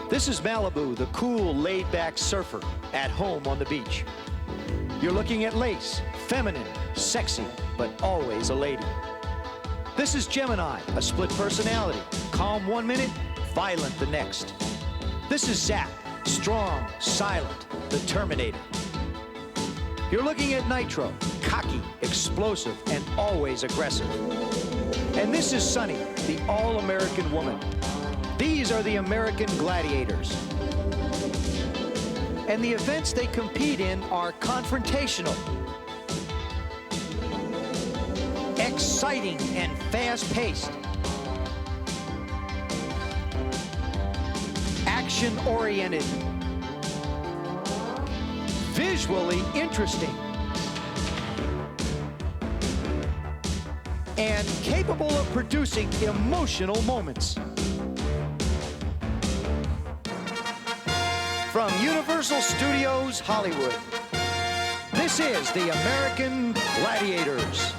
This is Malibu, the cool, laid-back surfer at home on the beach. You're looking at Lace, feminine, sexy, but always a lady. This is Gemini, a split personality, calm 1 minute, violent the next. This is Zap, strong, silent, the Terminator. You're looking at Nitro, cocky, explosive, and always aggressive. And this is Sunny, the all-American woman. These are the American Gladiators. And the events they compete in are confrontational, exciting and fast-paced, action-oriented, visually interesting, and capable of producing emotional moments. From Universal Studios Hollywood, this is the American Gladiators.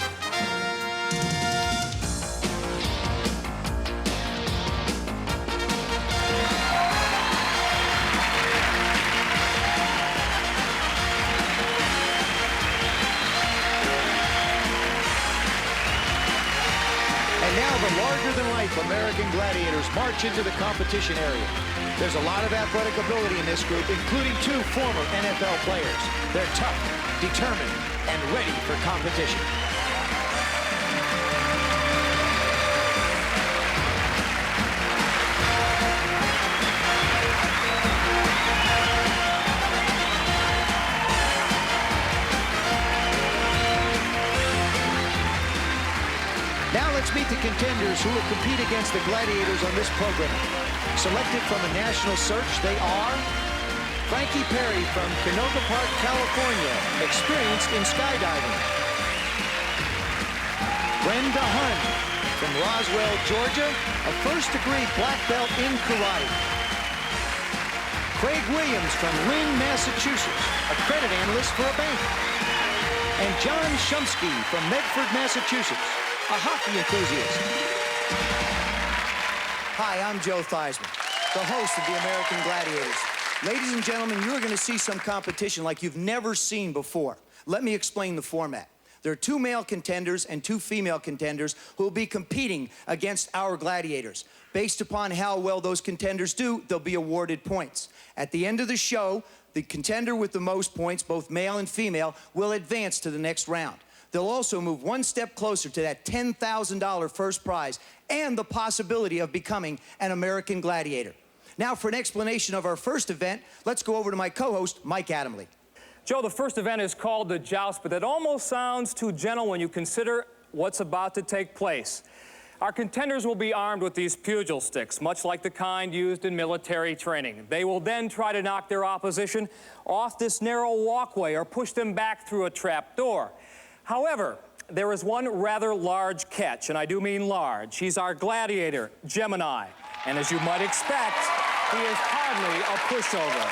And now the larger-than-life American Gladiators march into the competition area. There's a lot of athletic ability in this group, including 2 former NFL players. They're tough, determined, and ready for competition. Now let's meet the contenders who will compete against the Gladiators on this program. Selected from a national search, they are Frankie Perry from Canoga Park, California, experienced in skydiving. Brenda Hun from Roswell, Georgia, a first-degree black belt in karate. Craig Williams from Lynn, Massachusetts, a credit analyst for a bank. And John Shumsky from Medford, Massachusetts, a hockey enthusiast. Hi, I'm Joe Theismann, the host of the American Gladiators. Ladies and gentlemen, you're going to see some competition like you've never seen before. Let me explain the format. There are 2 male contenders and 2 female contenders who will be competing against our Gladiators. Based upon how well those contenders do, they'll be awarded points. At the end of the show, the contender with the most points, both male and female, will advance to the next round. They'll also move 1 step closer to that $10,000 first prize and the possibility of becoming an American Gladiator. Now, for an explanation of our first event, let's go over to my co-host, Mike Adamle. Joe, the first event is called the Joust, but that almost sounds too gentle when you consider what's about to take place. Our contenders will be armed with these pugil sticks, much like the kind used in military training. They will then try to knock their opposition off this narrow walkway or push them back through a trap door. However, there is one rather large catch, and I do mean large. He's our gladiator, Gemini. And as you might expect, he is hardly a pushover.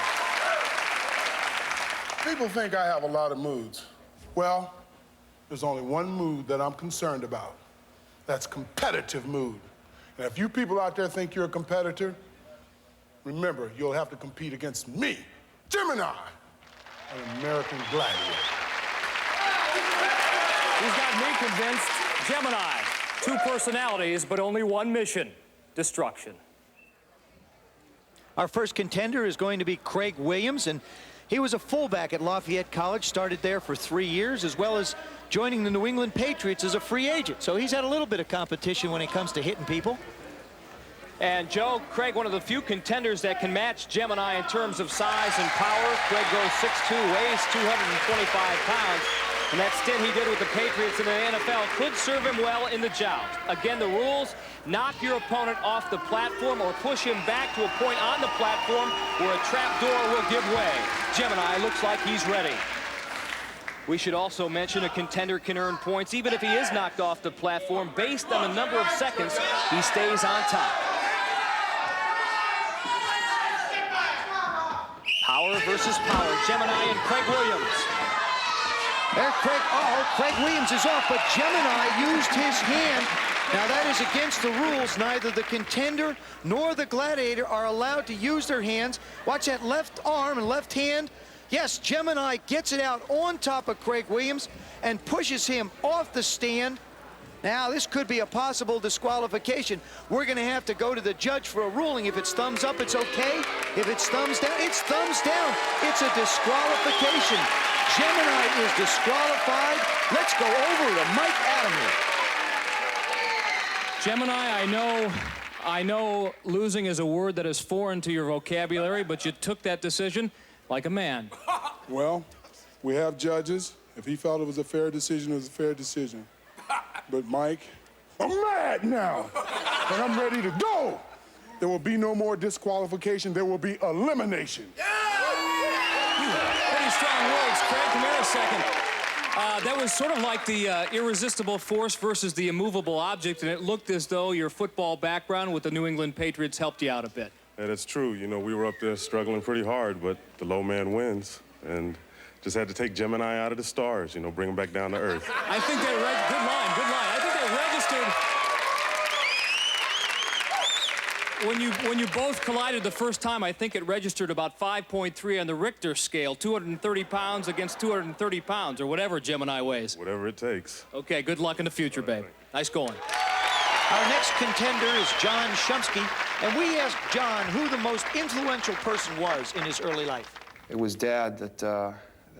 People think I have a lot of moods. Well, there's only one mood that I'm concerned about. That's competitive mood. And if you people out there think you're a competitor, remember, you'll have to compete against me, Gemini, an American Gladiator. He's got me convinced. Gemini, 2 personalities, but only 1 mission, destruction. Our first contender is going to be Craig Williams, and he was a fullback at Lafayette College, started there for 3 years, as well as joining the New England Patriots as a free agent. So he's had a little bit of competition when it comes to hitting people. And Joe, Craig, one of the few contenders that can match Gemini in terms of size and power. Craig goes 6'2", weighs 225 pounds. And that stint he did with the Patriots in the NFL could serve him well in the joust. Again, the rules, knock your opponent off the platform or push him back to a point on the platform where a trap door will give way. Gemini looks like he's ready. We should also mention a contender can earn points even if he is knocked off the platform based on the number of seconds he stays on top. Power versus power. Gemini and Craig Williams. There, Craig Williams is off, but Gemini used his hand Now that is against the rules. Neither the contender nor the gladiator are allowed to use their hands. Watch that left arm and left hand. Yes, Gemini gets it out on top of Craig Williams and pushes him off the stand. Now this could be a possible disqualification. We're gonna have to go to the judge for a ruling. If it's thumbs up, it's okay. If it's thumbs down, it's thumbs down. It's a disqualification. Gemini is disqualified. Let's go over to Mike Adamley. Gemini, I know losing is a word that is foreign to your vocabulary, but you took that decision like a man. Well, we have judges. If he felt it was a fair decision, it was a fair decision. But Mike, I'm mad now, and I'm ready to go. There will be no more disqualification. There will be elimination. Pretty strong words, Craig. Come here a second. That was sort of like the irresistible force versus the immovable object, and it looked as though your football background with the New England Patriots helped you out a bit. Yeah, that's true. You know, we were up there struggling pretty hard, but the low man wins, and just had to take Gemini out of the stars, you know, bring him back down to earth. I think they good line. I think they registered. When you both collided the first time, I think it registered about 5.3 on the Richter scale, 230 pounds against 230 pounds, or whatever Gemini weighs. Whatever it takes. Okay, good luck in the future, babe. Nice going. Our next contender is John Shumsky, and we asked John who the most influential person was in his early life. It was Dad that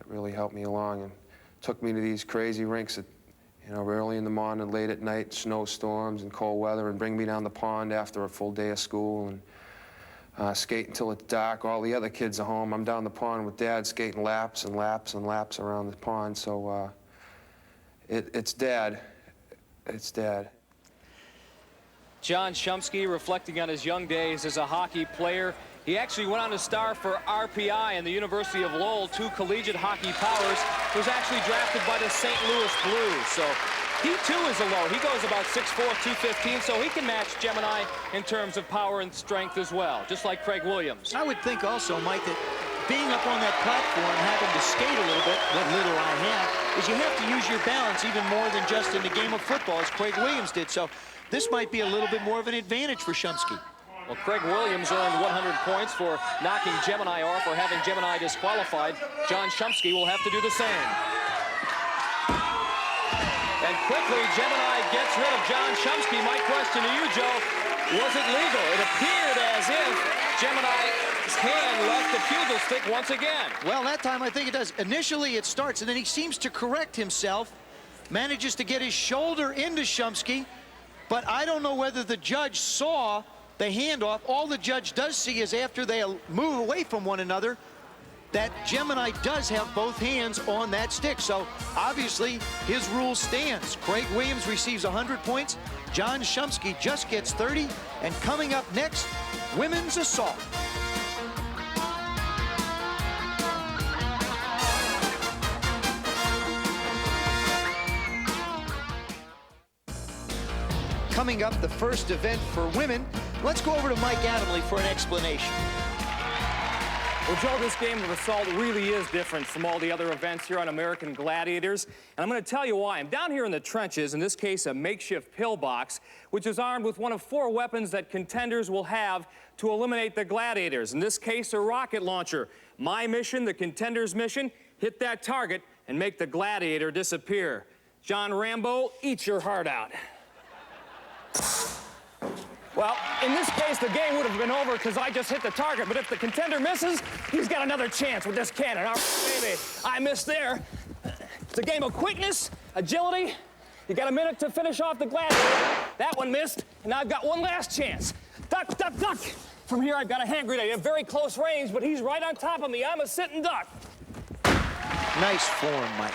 really helped me along and took me to these crazy rinks at, you know, early in the morning, late at night, snowstorms and cold weather, and bring me down the pond after a full day of school and skate until it's dark. All the other kids are home. I'm down the pond with Dad skating laps and laps and laps around the pond. So it's Dad. It's Dad. John Shumsky reflecting on his young days as a hockey player. He actually went on to star for RPI and the University of Lowell, 2 collegiate hockey powers. Was actually drafted by the St. Louis Blues. So he too is a low. He goes about 6'4", 215, so he can match Gemini in terms of power and strength as well, just like Craig Williams. I would think also, Mike, that being up on that platform, having to skate a little bit, what little I have, is you have to use your balance even more than just in the game of football, as Craig Williams did. So this might be a little bit more of an advantage for Shumsky. Well, Craig Williams earned 100 points for knocking Gemini off or having Gemini disqualified. John Shumsky will have to do the same. And quickly, Gemini gets rid of John Shumsky. My question to you, Joe, was it legal? It appeared as if Gemini's hand left the pugil stick once again. Well, that time I think it does. Initially it starts, and then he seems to correct himself, manages to get his shoulder into Shumsky, but I don't know whether the judge saw the handoff. All the judge does see is after they move away from one another, that Gemini does have both hands on that stick. So obviously his rule stands. Craig Williams receives 100 points. John Shumsky just gets 30. And coming up next, women's assault. Coming up, the first event for women. Let's go over to Mike Adamley for an explanation. Well, Joe, this game of assault really is different from all the other events here on American Gladiators. And I'm going to tell you why. I'm down here in the trenches, in this case a makeshift pillbox, which is armed with one of 4 weapons that contenders will have to eliminate the Gladiators. In this case, a rocket launcher. My mission, the contenders' mission, hit that target and make the Gladiator disappear. John Rambo, eat your heart out. Well, in this case, the game would have been over because I just hit the target. But if the contender misses, he's got another chance with this cannon. All right, baby, I missed there. It's a game of quickness, agility. You got a minute to finish off the Gladiator. That one missed, and I've got one last chance. Duck, duck, duck. From here, I've got a hand grenade at very close range, but he's right on top of me. I'm a sitting duck. Nice form, Mike.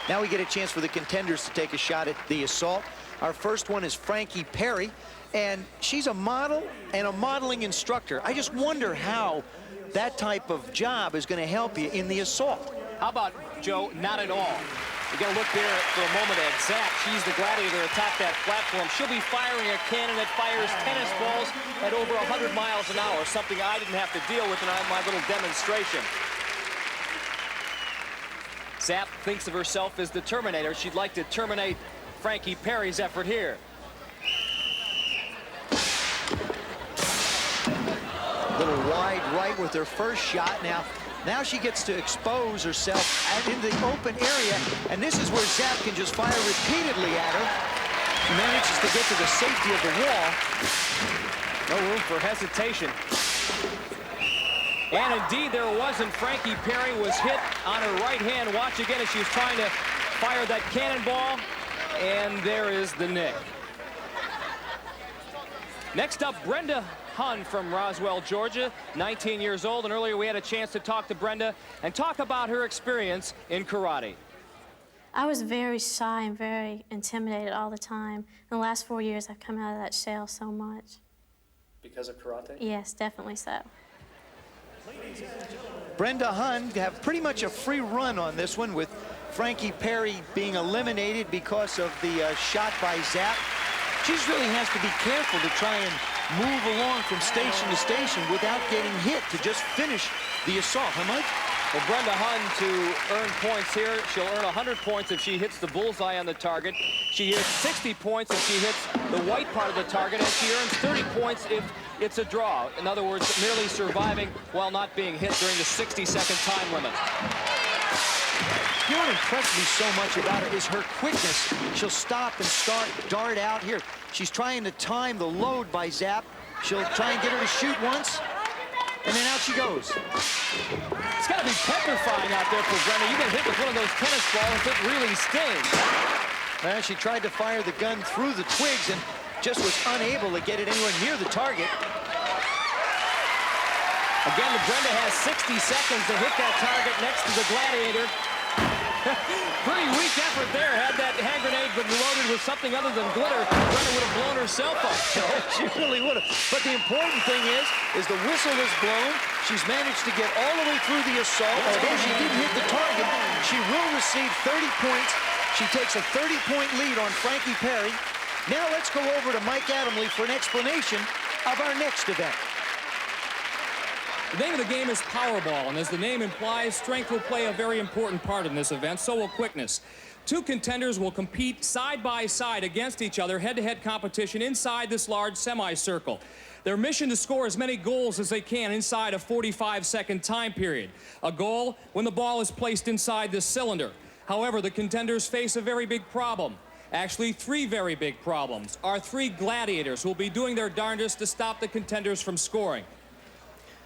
Now we get a chance for the contenders to take a shot at the assault. Our first one is Frankie Perry, and she's a model and a modeling instructor. I just wonder how that type of job is going to help you in the assault. How about, Joe, not at all? You're going to look there for a moment at Zap. She's the Gladiator atop that platform. She'll be firing a cannon that fires tennis balls at over 100 miles an hour, something I didn't have to deal with in my little demonstration. Zap thinks of herself as the Terminator. She'd like to terminate Frankie Perry's effort here. little wide right with her first shot. Now she gets to expose herself in the open area, and this is where Zapp can just fire repeatedly at her. She manages to get to the safety of the wall. No room for hesitation. And indeed there wasn't. Frankie Perry was hit on her right hand. Watch again as she was trying to fire that cannonball. And there is the nick. Next up, Brenda Hun from Roswell, Georgia, 19 years old. And earlier we had a chance to talk to Brenda and talk about her experience in karate. I was very shy and very intimidated all the time. In the last 4 years, I've come out of that shell so much. Because of karate? Yes, definitely so. Brenda Hun have pretty much a free run on this one, with Frankie Perry being eliminated because of the shot by Zapp. She just really has to be careful to try and move along from station to station without getting hit, to just finish the assault. Huh, Mike? Well, Brenda Hun, to earn points here, she'll earn 100 points if she hits the bullseye on the target. She hits 60 points if she hits the white part of the target, and she earns 30 points if it's a draw. In other words, merely surviving while not being hit during the 60-second time limit. You know what impressed me so much about her is her quickness. She'll stop and start, dart out here. She's trying to time the load by Zapp. She'll try and get her to shoot once, and then out she goes. It's got to be petrifying out there for Brenda. You get hit with one of those tennis balls, it really stings. Well, she tried to fire the gun through the twigs and just was unable to get it anywhere near the target. Again, Brenda has 60 seconds to hit that target next to the Gladiator. Pretty weak effort there. Had that hand grenade been loaded with something other than glitter, Brenda would have blown herself up. She really would have. But the important thing is the whistle is blown. She's managed to get all the way through the assault. Although she didn't hit the target, she will receive 30 points. She takes a 30-point lead on Frankie Perry. Now let's go over to Mike Adamle for an explanation of our next event. The name of the game is Powerball, and as the name implies, strength will play a very important part in this event, so will quickness. Two contenders will compete side by side against each other, head-to-head competition inside this large semicircle. Their mission to score as many goals as they can inside a 45-second time period. A goal when the ball is placed inside this cylinder. However, the contenders face a very big problem. Actually, three very big problems. Our three gladiators who will be doing their darndest to stop the contenders from scoring.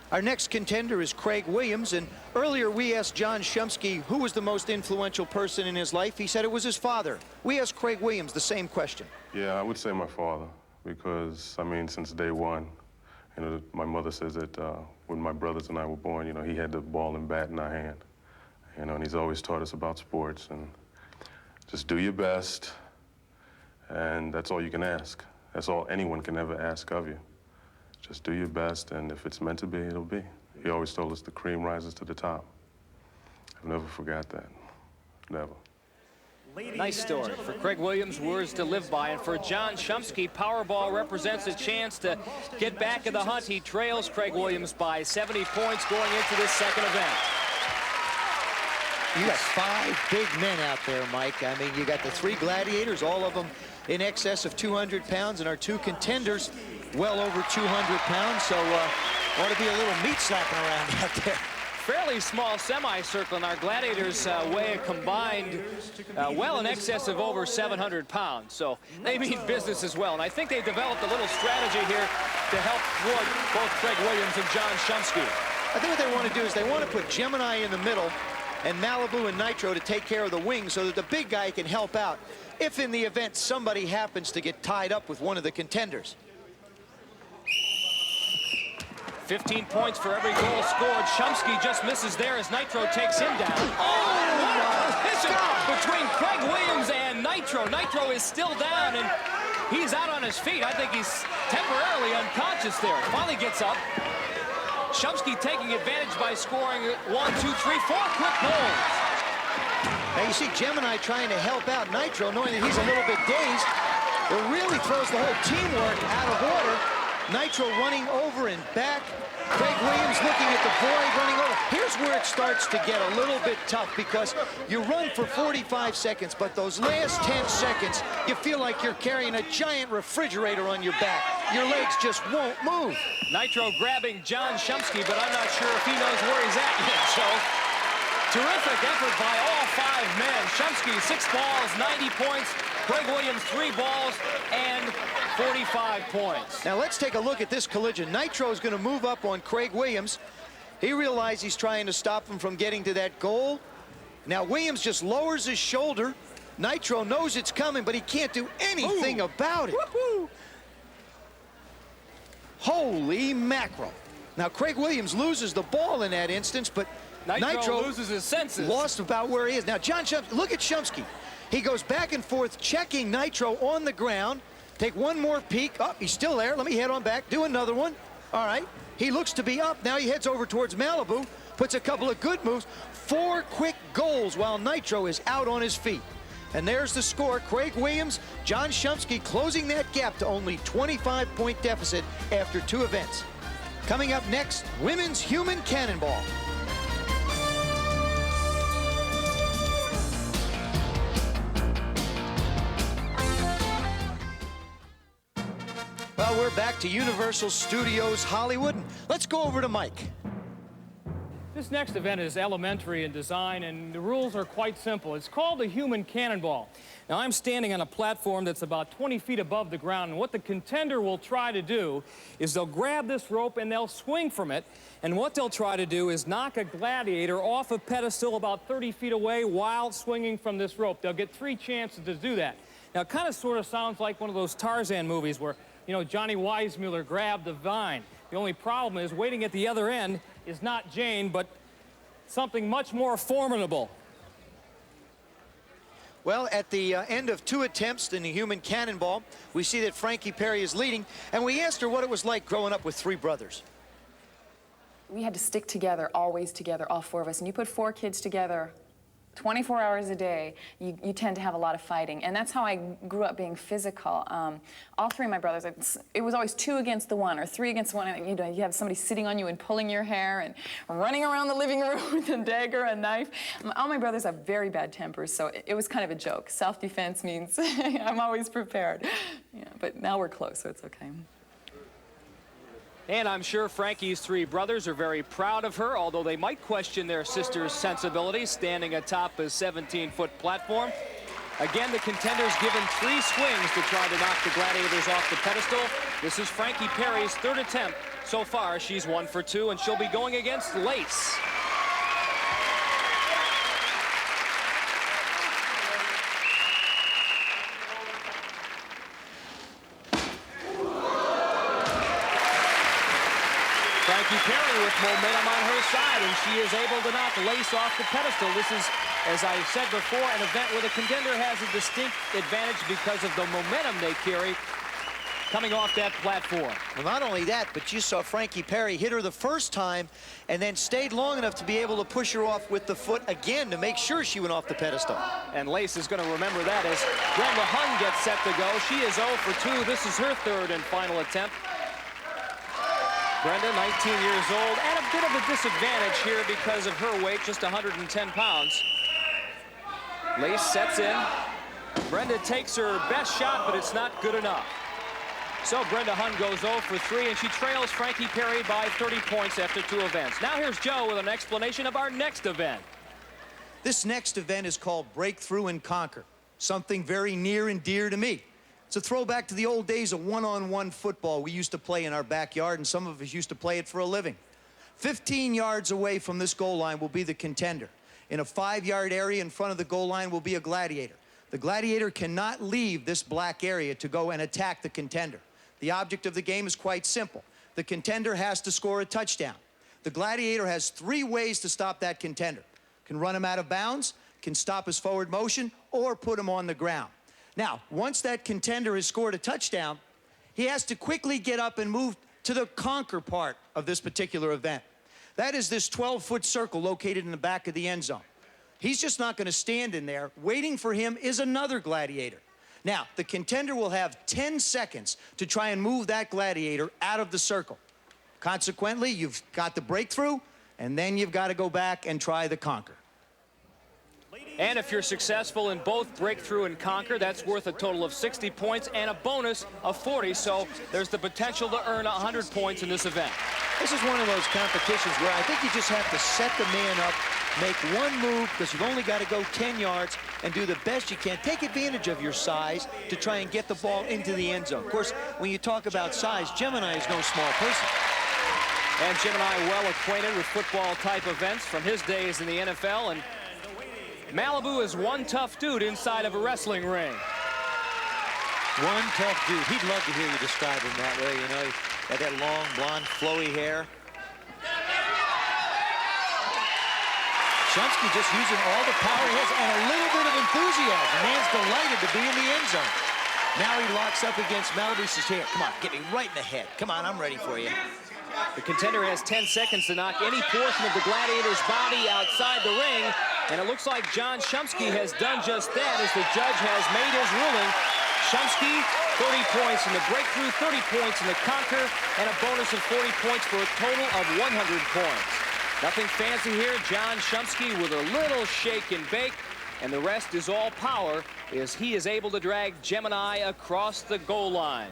Our next contender is Craig Williams, and earlier we asked John Shumsky who was the most influential person in his life. He said it was his father. We asked Craig Williams the same question. Yeah, I would say my father, because, I mean, since day one, you know, my mother says that when my brothers and I were born, you know, he had the ball and bat in our hand. You know, and he's always taught us about sports, and just do your best, and that's all you can ask. That's all anyone can ever ask of you. Just do your best, and if it's meant to be, it'll be. He always told us the cream rises to the top. I've never forgot that. Never. Nice story. For Craig Williams, words to live by. And for John Shumsky, Powerball represents a chance to get back in the hunt. He trails Craig Williams by 70 points going into this second event. You got 5 big men out there, Mike. I mean, you got the 3 gladiators, all of them in excess of 200 pounds, and our 2 contenders well over 200 pounds, so ought to be a little meat slapping around out there. Fairly small semicircle, and our gladiators weigh a combined well in excess of over 700 pounds, so they mean business as well. And I think they developed a little strategy here to help thwart both Craig Williams and John Shumsky. I think what they want to do is they want to put Gemini in the middle and Malibu and Nitro to take care of the wings so that the big guy can help out if in the event somebody happens to get tied up with one of the contenders. 15 points for every goal scored. Shumsky just misses there as Nitro takes him down. Oh, what a collision between Craig Williams and Nitro. Nitro is still down, and he's out on his feet. I think he's temporarily unconscious there. Finally gets up. Shumsky taking advantage by scoring 1, 2, 3, 4 quick goals. Now you see Gemini trying to help out Nitro, knowing that he's a little bit dazed. It really throws the whole teamwork out of order. Nitro running over and back. Craig Williams looking at the void, running over. Here's where it starts to get a little bit tough, because you run for 45 seconds, but those last 10 seconds, you feel like you're carrying a giant refrigerator on your back. Your legs just won't move. Nitro grabbing John Shumsky, but I'm not sure if he knows where he's at yet, Joe. Terrific effort by all 5 men. Shumsky, 6 balls, 90 points. Craig Williams, 3 balls and 45 points. Now let's take a look at this collision. Nitro is going to move up on Craig Williams. He realized he's trying to stop him from getting to that goal. Now Williams just lowers his shoulder. Nitro knows it's coming, but he can't do anything about it. Holy mackerel. Now Craig Williams loses the ball in that instance, but Nitro loses his senses. Lost about where he is. Now John Shumsky, look at Shumsky. He goes back and forth checking Nitro on the ground. Take one more peek. Oh, he's still there. Let me head on back. Do another one. All right. He looks to be up. Now he heads over towards Malibu. Puts a couple of good moves. 4 quick goals while Nitro is out on his feet. And there's the score. Craig Williams, John Shumsky closing that gap to only 25-point deficit after 2 events. Coming up next, women's human cannonball. Well, we're back to Universal Studios Hollywood. Let's go over to Mike. This next event is elementary in design, and the rules are quite simple. It's called the human cannonball. Now, I'm standing on a platform that's about 20 feet above the ground, and what the contender will try to do is they'll grab this rope and they'll swing from it, and what they'll try to do is knock a gladiator off a pedestal about 30 feet away while swinging from this rope. They'll get 3 chances to do that. Now, it kind of sort of sounds like one of those Tarzan movies where, you know, Johnny Weissmuller grabbed the vine. The only problem is waiting at the other end is not Jane, but something much more formidable. Well, at the end of 2 attempts in the human cannonball, we see that Frankie Perry is leading, and we asked her what it was like growing up with 3 brothers. We had to stick together, always together, all 4 of us. And you put 4 kids together 24 hours a day, you tend to have a lot of fighting. And that's how I grew up being physical. All 3 of my brothers, it was always 2 against the 1 or 3 against the 1. You know, you have somebody sitting on you and pulling your hair and running around the living room with a dagger, a knife. All my brothers have very bad tempers, so it was kind of a joke. Self-defense means I'm always prepared. Yeah, but now we're close, so it's okay. And I'm sure Frankie's 3 brothers are very proud of her, although they might question their sister's sensibilities standing atop a 17-foot platform. Again, the contenders given 3 swings to try to knock the gladiators off the pedestal. This is Frankie Perry's 3rd attempt. So far, she's 1 for 2, and she'll be going against Lace. Frankie Perry with momentum on her side, and she is able to knock Lace off the pedestal. This is, as I said before, an event where the contender has a distinct advantage because of the momentum they carry coming off that platform. Well, not only that, but you saw Frankie Perry hit her the first time and then stayed long enough to be able to push her off with the foot again to make sure she went off the pedestal. And Lace is going to remember that as Brenda Hun gets set to go. She is 0 for 2. This is her 3rd and final attempt. Brenda, 19 years old, and a bit of a disadvantage here because of her weight, just 110 pounds. Lace sets in. Brenda takes her best shot, but it's not good enough. So Brenda Hun goes 0 for 3, and she trails Frankie Perry by 30 points after 2 events. Now here's Joe with an explanation of our next event. This next event is called Breakthrough and Conquer, something very near and dear to me. It's a throwback to the old days of one-on-one football we used to play in our backyard, and some of us used to play it for a living. 15 yards away from this goal line will be the contender. In a 5-yard area in front of the goal line will be a gladiator. The gladiator cannot leave this black area to go and attack the contender. The object of the game is quite simple. The contender has to score a touchdown. The gladiator has 3 ways to stop that contender. Can run him out of bounds, can stop his forward motion, or put him on the ground. Now, once that contender has scored a touchdown, he has to quickly get up and move to the conquer part of this particular event. That is this 12-foot circle located in the back of the end zone. He's just not going to stand in there. Waiting for him is another gladiator. Now, the contender will have 10 seconds to try and move that gladiator out of the circle. Consequently, you've got the breakthrough, and then you've got to go back and try the conquer. Ladies And if you're successful in both breakthrough and conquer, that's worth a total of 60 points and a bonus of 40. So there's the potential to earn 100 points in this event. This is one of those competitions where I think you just have to set the man up, make one move, because you've only got to go 10 yards, and do the best you can. Take advantage of your size to try and get the ball into the end zone. Of course, when you talk about size, Gemini is no small person. And Gemini well acquainted with football-type events from his days in the NFL, and Malibu is one tough dude inside of a wrestling ring. One tough dude. He'd love to hear you describe him that way, you know. He had that long, blonde, flowy hair. Shumsky just using all the power he has and a little bit of enthusiasm. Man's delighted to be in the end zone. Now he locks up against Malibu. He says, here, come on, get me right in the head. Come on, I'm ready for you. The contender has 10 seconds to knock any portion of the Gladiator's body outside the ring, and it looks like John Shumsky has done just that as the judge has made his ruling. Shumsky, 30 points in the breakthrough, 30 points in the conquer, and a bonus of 40 points for a total of 100 points. Nothing fancy here. John Shumsky with a little shake and bake, and the rest is all power as he is able to drag Gemini across the goal line.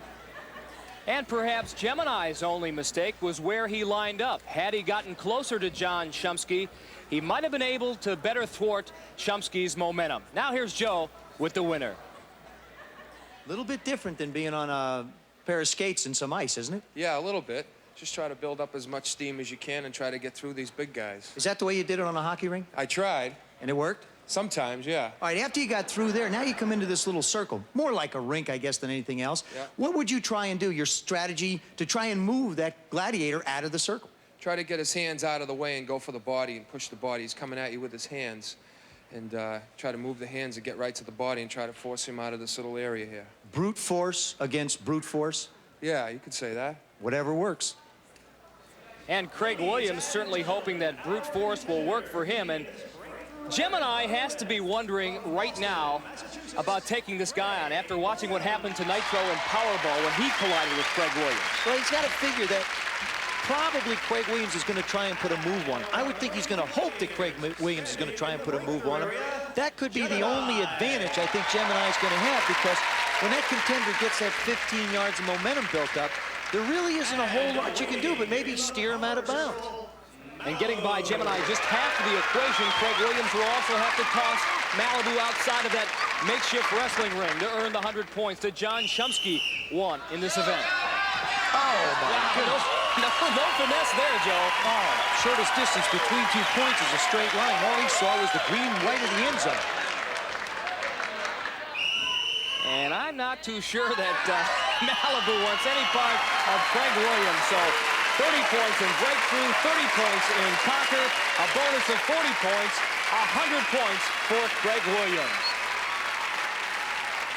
And perhaps Gemini's only mistake was where he lined up. Had he gotten closer to John Shumsky, he might have been able to better thwart Shumsky's momentum. Now here's Joe with the winner. A little bit different than being on a pair of skates and some ice, isn't it? Yeah, a little bit. Just try to build up as much steam as you can and try to get through these big guys. Is that the way you did it on a hockey rink? I tried. And it worked? Sometimes, yeah. All right, after you got through there, now you come into this little circle. More like a rink, I guess, than anything else. Yeah. What would you try and do, your strategy to try and move that gladiator out of the circle? Try to get his hands out of the way and go for the body and push the body. He's coming at you with his hands. And try to move the hands and get right to the body and try to force him out of this little area here. Brute force against brute force? Yeah, you could say that. Whatever works. And Craig Williams certainly hoping that brute force will work for him. And Gemini has to be wondering right now about taking this guy on after watching what happened to Nitro and Powerball when he collided with Craig Williams. Well, he's got to figure that probably Craig Williams is going to try and put a move on him. I would think he's going to hope that Craig Williams is going to try and put a move on him. That could be the only advantage I think Gemini is going to have, because when that contender gets that 15 yards of momentum built up, there really isn't a whole lot you can do but maybe steer him out of bounds. And getting by Gemini just half of the equation, Craig Williams will also have to toss Malibu outside of that makeshift wrestling ring to earn the 100 points that John Shumsky won in this event. Oh, my goodness. No finesse there, Joe. Oh, shortest distance between 2 points is a straight line. All he saw was the green white of the end zone. And I'm not too sure that Malibu wants any part of Craig Williams. So 30 points in breakthrough, 30 points in conquer, a bonus of 40 points, 100 points for Craig Williams.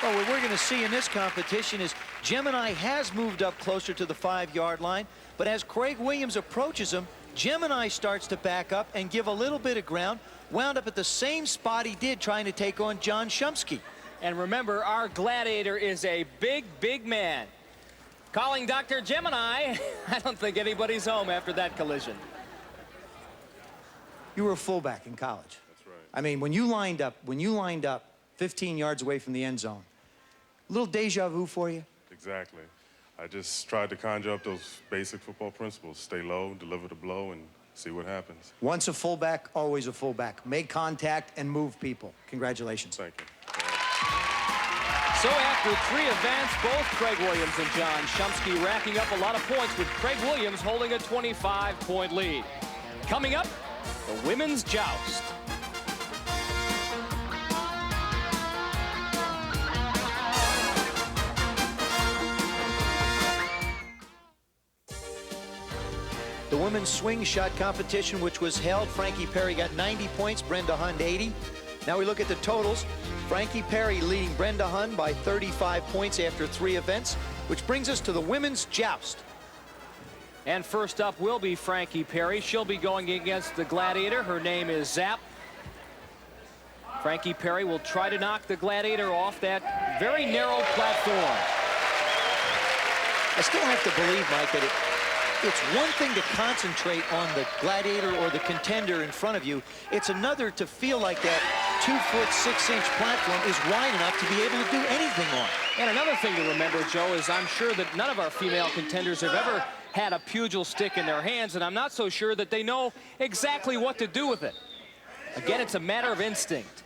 Well, what we're going to see in this competition is Gemini has moved up closer to the 5-yard line, but as Craig Williams approaches him, Gemini starts to back up and give a little bit of ground, wound up at the same spot he did trying to take on John Shumsky. And remember, our Gladiator is a big, big man. Calling Dr. Gemini. I don't think anybody's home after that collision. You were a fullback in college. That's right. I mean, when you lined up 15 yards away from the end zone, a little deja vu for you? Exactly. I just tried to conjure up those basic football principles. Stay low, deliver the blow, and see what happens. Once a fullback, always a fullback. Make contact and move people. Congratulations. Thank you. So after 3 events, both Craig Williams and John Shumsky racking up a lot of points, with Craig Williams holding a 25-point lead. Coming up, the women's joust. The women's swing shot competition, which was held, Frankie Perry got 90 points, Brenda Hund 80. Now we look at the totals. Frankie Perry leading Brenda Hund by 35 points after 3 events, which brings us to the women's joust. And first up will be Frankie Perry. She'll be going against the Gladiator. Her name is Zap. Frankie Perry will try to knock the Gladiator off that very narrow platform. I still have to believe, Mike, that it's one thing to concentrate on the Gladiator or the contender in front of you. It's another to feel like that 2-foot 6-inch platform is wide enough to be able to do anything on. And another thing to remember, Joe, is I'm sure that none of our female contenders have ever had a pugil stick in their hands, and I'm not so sure that they know exactly what to do with it. Again, it's a matter of instinct.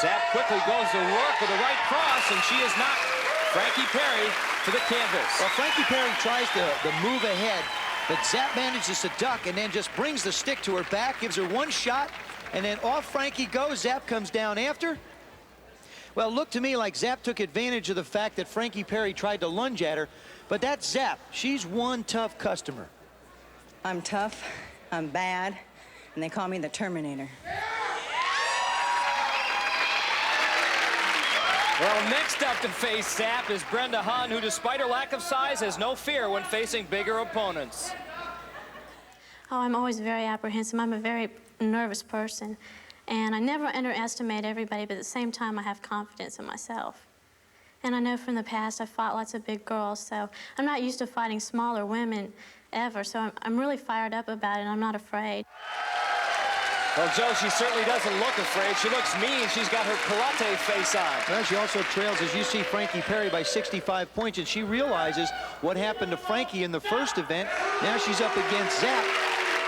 Zap quickly goes to work with a right cross, and she is knocked Frankie Perry to the canvas. Well, Frankie Perry tries to move ahead, but Zap manages to duck and then just brings the stick to her back, gives her one shot, and then off Frankie goes. Zap comes down after. Well, it looked to me like Zap took advantage of the fact that Frankie Perry tried to lunge at her, but that's Zap. She's one tough customer. I'm tough, I'm bad, and they call me the Terminator. Well, next up to face Zap is Brenda Hahn, who, despite her lack of size, has no fear when facing bigger opponents. Oh, I'm always very apprehensive. I'm a very nervous person, and I never underestimate everybody, but at the same time, I have confidence in myself. And I know from the past, I've fought lots of big girls, so I'm not used to fighting smaller women ever, so I'm really fired up about it, and I'm not afraid. Well, Joe, she certainly doesn't look afraid. She looks mean. She's got her karate face on. Well, she also trails, as you see, Frankie Perry by 65 points, and she realizes what happened to Frankie in the first event. Now she's up against Zap.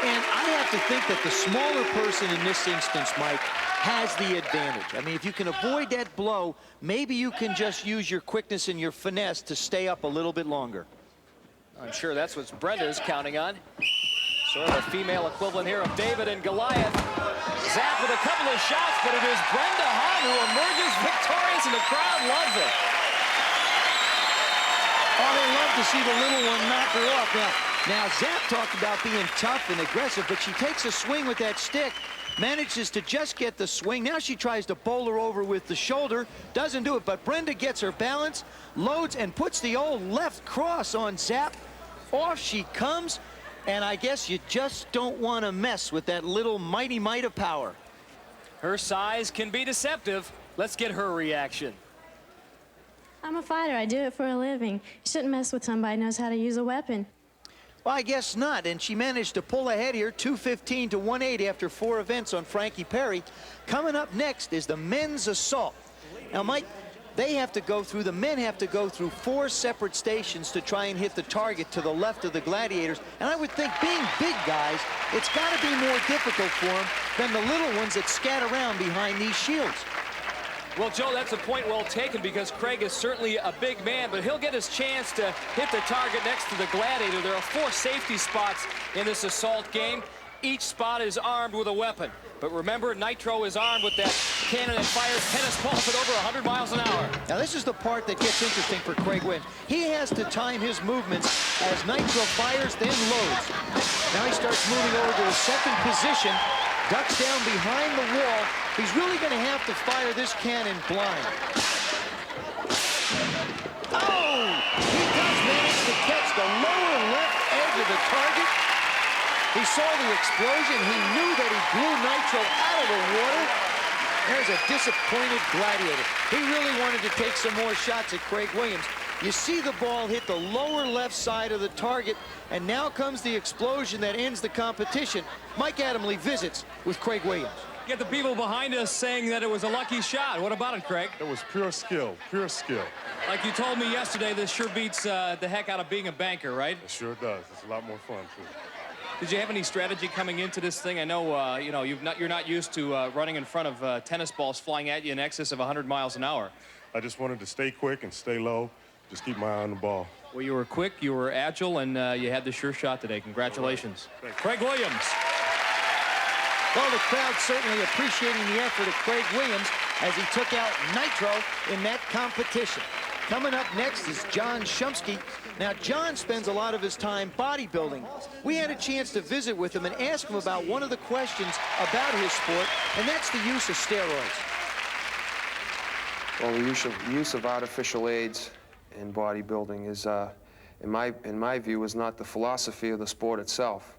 And I have to think that the smaller person in this instance, Mike, has the advantage. I mean, if you can avoid that blow, maybe you can just use your quickness and your finesse to stay up a little bit longer. I'm sure that's what Brenda's counting on. Sort of a female equivalent here of David and Goliath. Zap with a couple of shots, but it is Brenda Hahn who emerges victorious, and the crowd loves it. Oh, they love to see the little one knock her off. Now Zap talked about being tough and aggressive, but she takes a swing with that stick, manages to just get the swing. Now she tries to bowl her over with the shoulder, doesn't do it, but Brenda gets her balance, loads, and puts the old left cross on Zap. Off she comes. And I guess you just don't want to mess with that little mighty might of power. Her size can be deceptive. Let's get her reaction. I'm a fighter. I do it for a living. You shouldn't mess with somebody who knows how to use a weapon. Well, I guess not. And she managed to pull ahead here, 215 to 180 after 4 events on Frankie Perry. Coming up next is the men's assault. Now, Mike, the men have to go through 4 separate stations to try and hit the target to the left of the Gladiators. And I would think, being big guys, it's got to be more difficult for them than the little ones that scat around behind these shields. Well, Joe, that's a point well taken, because Craig is certainly a big man, but he'll get his chance to hit the target next to the Gladiator. There are 4 safety spots in this assault game. Each spot is armed with a weapon. But remember, Nitro is armed with that cannon that fires tennis balls at over 100 miles an hour. Now, this is the part that gets interesting for Craig Williams. He has to time his movements as Nitro fires, then loads. Now he starts moving over to the second position, ducks down behind the wall. He's really going to have to fire this cannon blind. Oh! He does manage to catch the lower left edge of the target. He saw the explosion. He knew that he blew Nitro out of the water. There's a disappointed Gladiator. He really wanted to take some more shots at Craig Williams. You see the ball hit the lower left side of the target, and now comes the explosion that ends the competition. Mike Adamle visits with Craig Williams. Get the people behind us saying that it was a lucky shot. What about it, Craig? It was pure skill, pure skill. Like you told me yesterday, this sure beats the heck out of being a banker, right? It sure does. It's a lot more fun, too. Did you have any strategy coming into this thing? I know, you're not used to running in front of tennis balls flying at you in excess of 100 miles an hour. I just wanted to stay quick and stay low, just keep my eye on the ball. Well, you were quick, you were agile, and you had the sure shot today. Congratulations. Right. Craig Williams. Well, the crowd certainly appreciating the effort of Craig Williams as he took out Nitro in that competition. Coming up next is John Shumsky. Now, John spends a lot of his time bodybuilding. We had a chance to visit with him and ask him about one of the questions about his sport, and that's the use of steroids. Well, the use of artificial aids in bodybuilding is, in my view, is not the philosophy of the sport itself.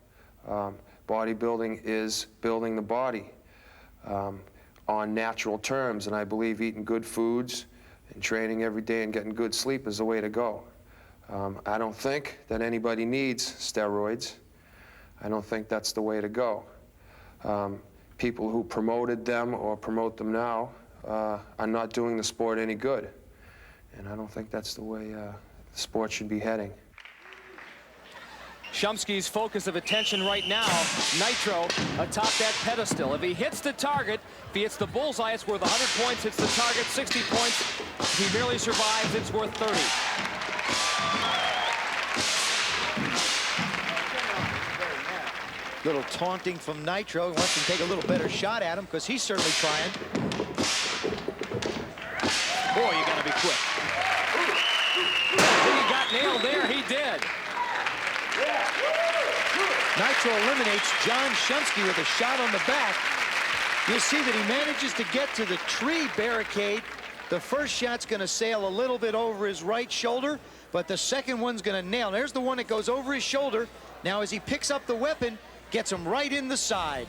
Bodybuilding is building the body on natural terms, and I believe eating good foods and training every day and getting good sleep is the way to go. I don't think that anybody needs steroids. I don't think that's the way to go. people who promoted them or promote them now are not doing the sport any good. And I don't think that's the way the sport should be heading. Shumsky's focus of attention right now, Nitro atop that pedestal. If he hits the target, if he hits the bullseye, it's worth 100 points. Hits the target, 60 points. If he merely survives, it's worth 30. Little taunting from Nitro. He wants to take a little better shot at him because he's certainly trying. Boy, you gotta be quick. He got nailed there, he did. Nitro eliminates John Shumsky with a shot on the back. You'll see that he manages to get to the tree barricade. The first shot's going to sail a little bit over his right shoulder, but the second one's going to nail. There's the one that goes over his shoulder. Now as he picks up the weapon, gets him right in the side.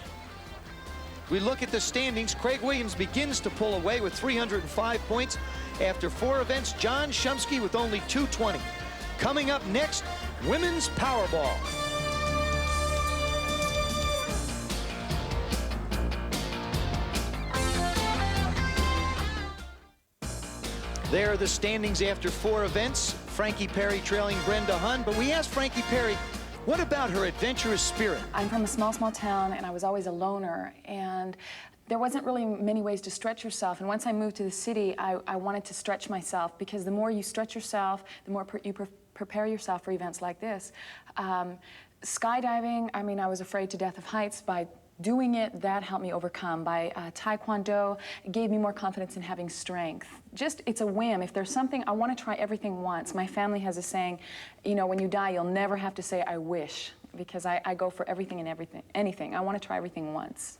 We look at the standings. Craig Williams begins to pull away with 305 points. After 4 events, John Shumsky with only 220. Coming up next, women's Powerball. There are the standings after 4 events. Frankie Perry trailing Brenda Hunn. But we asked Frankie Perry, what about her adventurous spirit? I'm from a small town, and I was always a loner, and there wasn't really many ways to stretch yourself. And once I moved to the city, I wanted to stretch myself, because the more you stretch yourself, the more you prepare yourself for events like this. Skydiving, I mean, I was afraid to death of heights. By doing it, that helped me overcome. By Taekwondo, it gave me more confidence in having strength. Just, it's a whim. If there's something, I want to try everything once. My family has a saying, you know, when you die, you'll never have to say, I wish, because I go for everything and anything. I want to try everything once.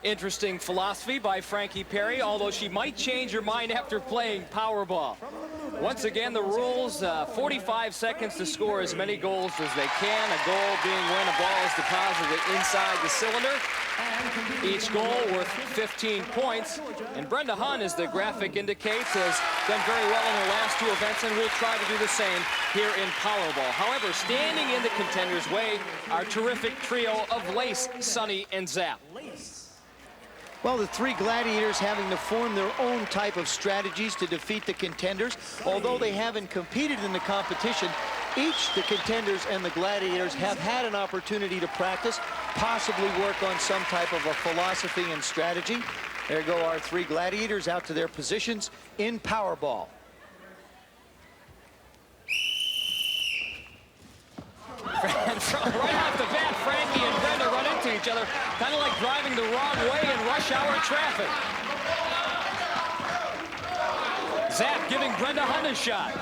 Interesting philosophy by Frankie Perry, although she might change her mind after playing Powerball. Once again, the rules, 45 seconds to score as many goals as they can. A goal being when a ball is deposited inside the cylinder. Each goal worth 15 points. And Brenda Hunn, as the graphic indicates, has done very well in her last 2 events and will try to do the same here in Powerball. However, standing in the contenders' way, our terrific trio of Lace, Sonny, and Zap. Well, the 3 gladiators having to form their own type of strategies to defeat the contenders. Although they haven't competed in the competition, each, the contenders and the gladiators, have had an opportunity to practice, possibly work on some type of a philosophy and strategy. There go our 3 gladiators out to their positions in Powerball. Right off the bat, Frankie and Brenda run into each other, kind of like driving the wrong way in rush hour traffic. Zap giving Brenda Hunn a shot.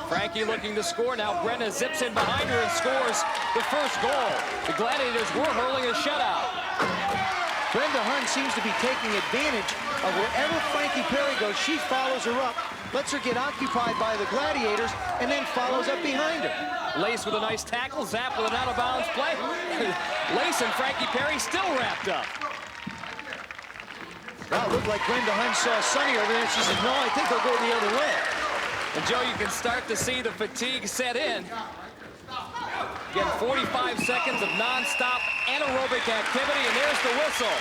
Frankie looking to score. Now Brenda zips in behind her and scores the first goal. The Gladiators were hurling a shutout. Brenda Hunn seems to be taking advantage of wherever Frankie Perry goes. She follows her up, lets her get occupied by the Gladiators, and then follows up behind her. Lace with a nice tackle, Zap with an out-of-bounds play. Lace and Frankie Perry still wrapped up. Wow, it looked like Brenda Hunn saw Sonny over there, and she said, no, I think they'll go the other way. And Joe, you can start to see the fatigue set in. Again, 45 seconds of non-stop anaerobic activity, and there's the whistle.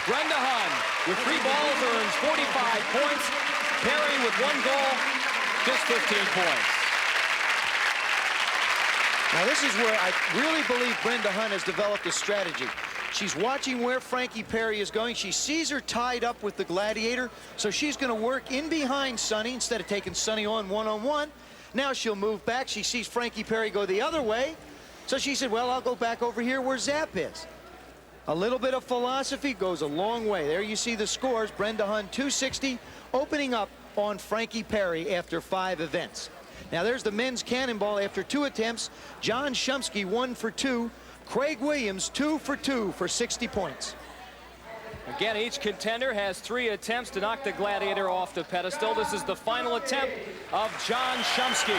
Brenda Hunn with 3 balls earns 45 points. Perry with 1 goal, just 15 points. Now this is where I really believe Brenda Hunn has developed a strategy. She's watching where Frankie Perry is going. She sees her tied up with the Gladiator, so she's going to work in behind Sonny instead of taking Sonny on one-on-one. Now she'll move back. She sees Frankie Perry go the other way, so she said, well, I'll go back over here where Zap is. A little bit of philosophy goes a long way. There you see the scores. Brenda Hunn 260, opening up on Frankie Perry after 5 events. Now there's the men's cannonball after 2 attempts. John Shumsky 1 for 2. Craig Williams 2 for 2 for 60 points. Again, each contender has 3 attempts to knock the Gladiator off the pedestal. This is the final attempt of John Shumsky.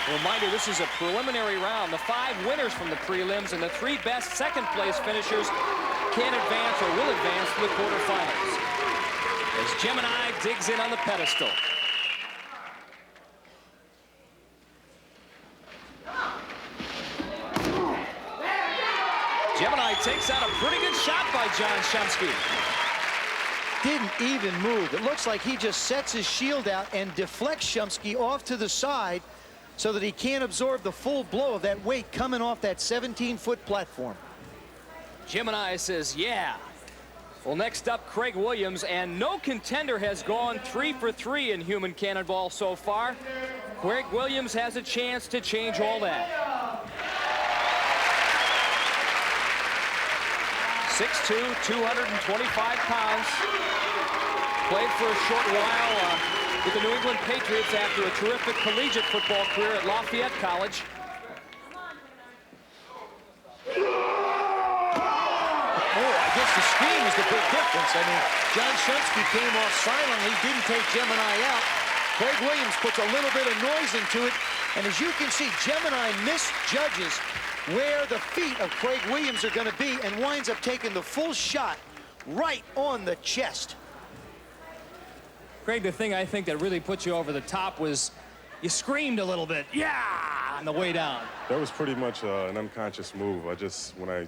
A reminder, this is a preliminary round. The 5 winners from the prelims and the 3 best second-place finishers can advance or will advance to the quarterfinals. As Gemini digs in on the pedestal. takes out a pretty good shot by John Shumsky. Didn't even move. It looks like he just sets his shield out and deflects Shumsky off to the side so that he can't absorb the full blow of that weight coming off that 17-foot platform. Gemini says, yeah. Well, next up, Craig Williams, and no contender has gone 3 for 3 in human cannonball so far. Craig Williams has a chance to change all that. 6'2", 225 pounds. Played for a short while with the New England Patriots after a terrific collegiate football career at Lafayette College. I guess the scream is the big difference. I mean, John Shumsky came off silently, didn't take Gemini out. Craig Williams puts a little bit of noise into it. And as you can see, Gemini misjudges where the feet of Craig Williams are going to be and winds up taking the full shot right on the chest. Craig, the thing I think that really put you over the top was you screamed a little bit, yeah, on the way down. That was pretty much an unconscious move. When I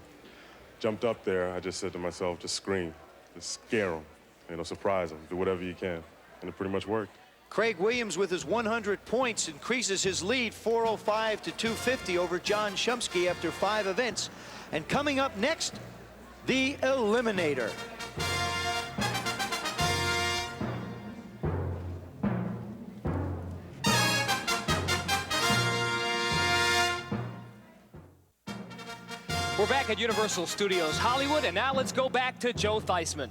jumped up there, I just said to myself, just scream, just scare them, you know, surprise them, do whatever you can. And it pretty much worked. Craig Williams with his 100 points increases his lead 405 to 250 over John Shumsky after 5 events. And coming up next, the Eliminator. We're back at Universal Studios Hollywood, and now let's go back to Joe Theismann.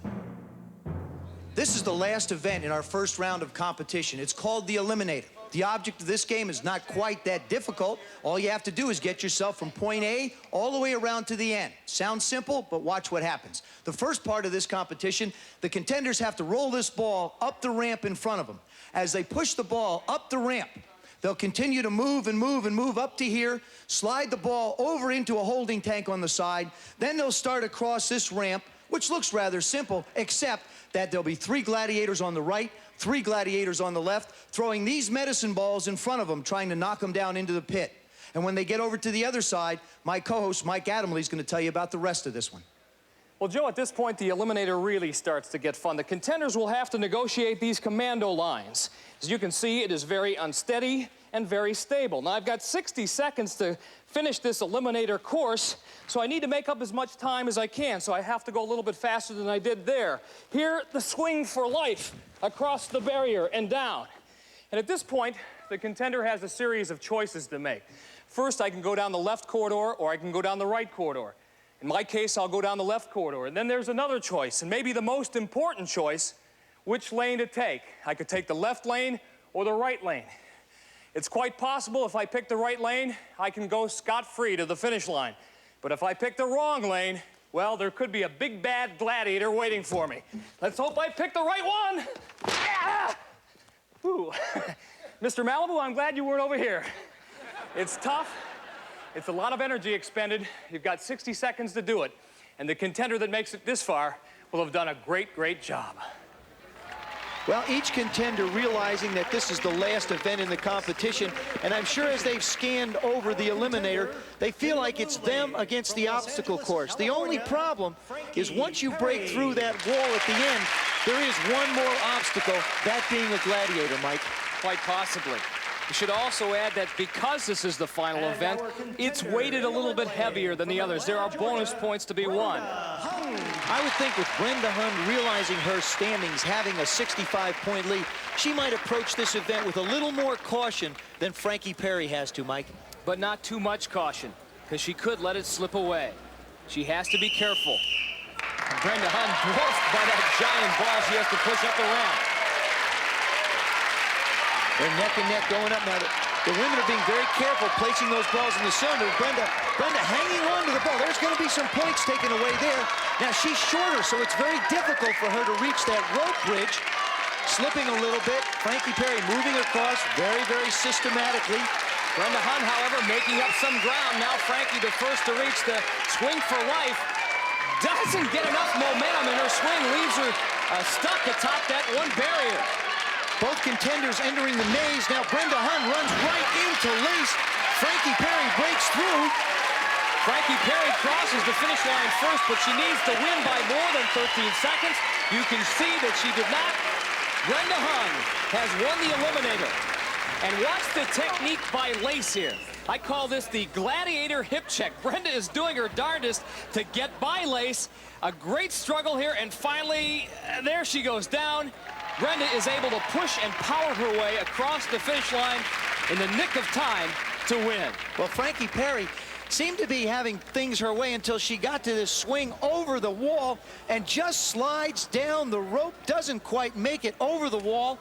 This is the last event in our first round of competition. It's called the Eliminator. The object of this game is not quite that difficult. All you have to do is get yourself from point A all the way around to the end. Sounds simple, but watch what happens. The first part of this competition, the contenders have to roll this ball up the ramp in front of them. As they push the ball up the ramp, they'll continue to move and move and move up to here, slide the ball over into a holding tank on the side. Then they'll start across this ramp, which looks rather simple, except that there'll be 3 gladiators on the right, 3 gladiators on the left, throwing these medicine balls in front of them, trying to knock them down into the pit. And when they get over to the other side, my co-host, Mike Adamley, is going to tell you about the rest of this one. Well, Joe, at this point, the Eliminator really starts to get fun. The contenders will have to negotiate these commando lines. As you can see, it is very unsteady and very stable. Now, I've got 60 seconds to finish this Eliminator course, so I need to make up as much time as I can, so I have to go a little bit faster than I did there. Here, the swing for life across the barrier and down. And at this point, the contender has a series of choices to make. First, I can go down the left corridor, or I can go down the right corridor. In my case, I'll go down the left corridor. And then there's another choice, and maybe the most important choice, which lane to take. I could take the left lane or the right lane. It's quite possible if I pick the right lane, I can go scot-free to the finish line. But if I pick the wrong lane, well, there could be a big bad gladiator waiting for me. Let's hope I pick the right one. Ah! Ooh. Mr. Malibu, I'm glad you weren't over here. It's tough. It's a lot of energy expended. You've got 60 seconds to do it. And the contender that makes it this far will have done a great, great job. Well, each contender realizing that this is the last event in the competition, and I'm sure as they've scanned over the Eliminator, they feel like it's them against the obstacle course. The only problem is once you break through that wall at the end, there is one more obstacle, that being a gladiator, Mike. Quite possibly. We should also add that because this is the final event, it's weighted a little bit heavier than the others. There are bonus points to be won. I would think with Brenda Hunt realizing her standings, having a 65-point lead, she might approach this event with a little more caution than Frankie Perry has to, Mike. But not too much caution, because she could let it slip away. She has to be careful. Brenda Hunt dwarfed by that giant ball she has to push up the ramp. They're neck and neck going up now. The women are being very careful placing those balls in the cylinder. Brenda hanging on to the ball. There's going to be some points taken away there. Now, she's shorter, so it's very difficult for her to reach that rope bridge. Slipping a little bit. Frankie Perry moving across very, very systematically. Brenda Hunt, however, making up some ground. Now Frankie, the first to reach the swing for life, doesn't get enough momentum in her swing. Leaves her stuck atop that one barrier. Both contenders entering the maze. Now Brenda Hunt runs right into Lace. Frankie Perry breaks through. Frankie Perry crosses the finish line first, but she needs to win by more than 13 seconds. You can see that she did not. Brenda Hahn has won the Eliminator. And watch the technique by Lace here. I call this the Gladiator hip check. Brenda is doing her darndest to get by Lace. A great struggle here, and finally, there she goes down. Brenda is able to push and power her way across the finish line in the nick of time to win. Well, Frankie Perry seemed to be having things her way until she got to this swing over the wall and just slides down the rope, doesn't quite make it over the wall.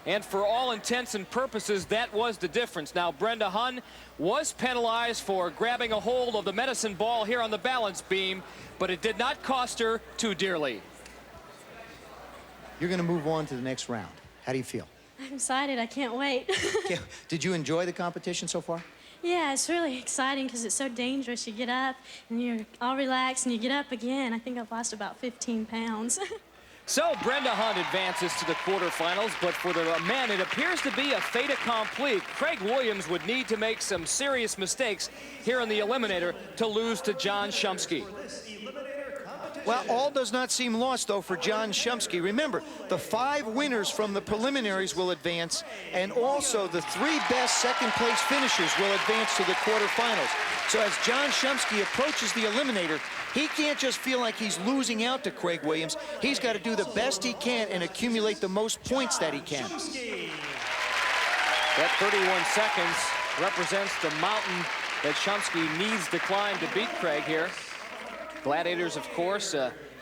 And for all intents and purposes, that was the difference. Now, Brenda Hahn was penalized for grabbing a hold of the medicine ball here on the balance beam, but it did not cost her too dearly. You're going to move on to the next round. How do you feel? I'm excited. I can't wait. Did you enjoy the competition so far? Yeah, it's really exciting because it's so dangerous. You get up and you're all relaxed and you get up again. I think I've lost about 15 pounds. So Brenda Hahn advances to the quarterfinals, but for the men, it appears to be a fait accompli. Craig Williams would need to make some serious mistakes here in the Eliminator to lose to John Shumsky. Well, all does not seem lost, though, for John Shumsky. Remember, the 5 winners from the preliminaries will advance, and also the 3 best second-place finishers will advance to the quarterfinals. So as John Shumsky approaches the Eliminator, he can't just feel like he's losing out to Craig Williams. He's got to do the best he can and accumulate the most points that he can. That 31 seconds represents the mountain that Shumsky needs to climb to beat Craig here. Gladiators, of course,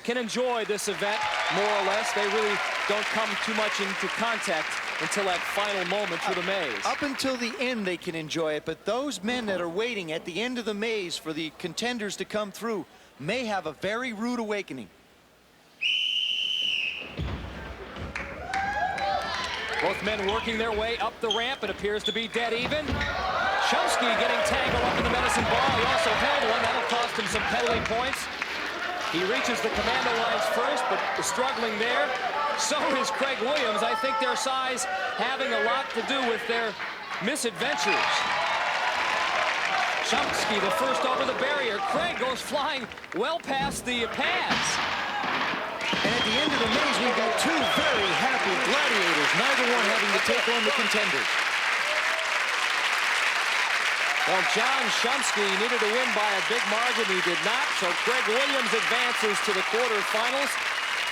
can enjoy this event more or less. They really don't come too much into contact until that final moment through the maze. Up until the end, they can enjoy it, but those men that are waiting at the end of the maze for the contenders to come through may have a very rude awakening. Both men working their way up the ramp. It appears to be dead even. Shumsky getting tangled up in the medicine ball. He also held one. That'll cost him some penalty points. He reaches the commando lines first, but is struggling there. So is Craig Williams. I think their size having a lot to do with their misadventures. Shumsky, the first over the barrier. Craig goes flying well past the pads. And at the end of the maze, we've got 2 very happy gladiators, neither one having to take on the contenders. Well, John Shumsky needed to win by a big margin. He did not, so Craig Williams advances to the quarterfinals.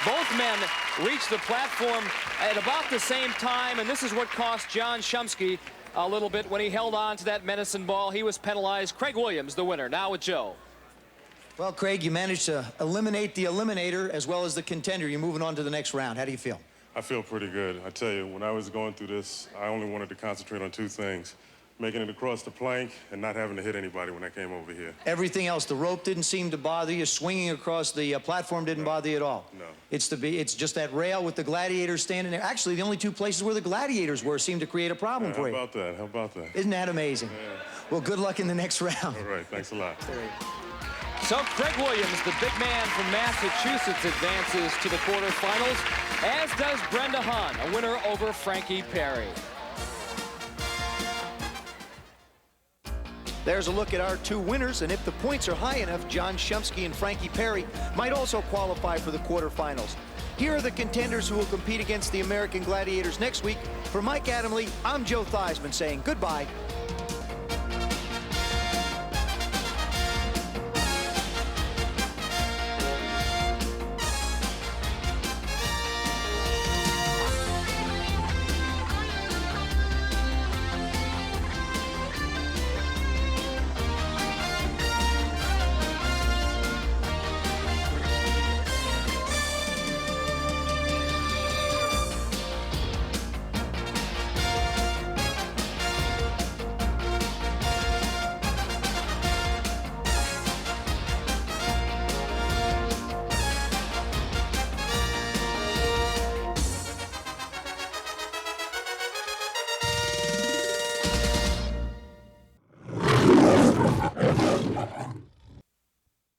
Both men reached the platform at about the same time, and this is what cost John Shumsky a little bit when he held on to that medicine ball. He was penalized. Craig Williams, the winner. Now with Joe. Well, Craig, you managed to eliminate the eliminator as well as the contender. You're moving on to the next round. How do you feel? I feel pretty good. I tell you, when I was going through this, I only wanted to concentrate on 2 things. Making it across the plank and not having to hit anybody when I came over here. Everything else, the rope didn't seem to bother you. Swinging across the platform didn't bother you at all. No. It's just that rail with the gladiators standing there. Actually, the only 2 places where the gladiators were seemed to create a problem for you. How about that? How about that? Isn't that amazing? Yeah. Well, good luck in the next round. All right, thanks a lot. So Craig Williams, the big man from Massachusetts, advances to the quarterfinals, as does Brenda Hahn, a winner over Frankie Perry. There's a look at our 2 winners, and if the points are high enough, John Shumsky and Frankie Perry might also qualify for the quarterfinals. Here are the contenders who will compete against the American Gladiators next week. For Mike Adamle, I'm Joe Theismann saying goodbye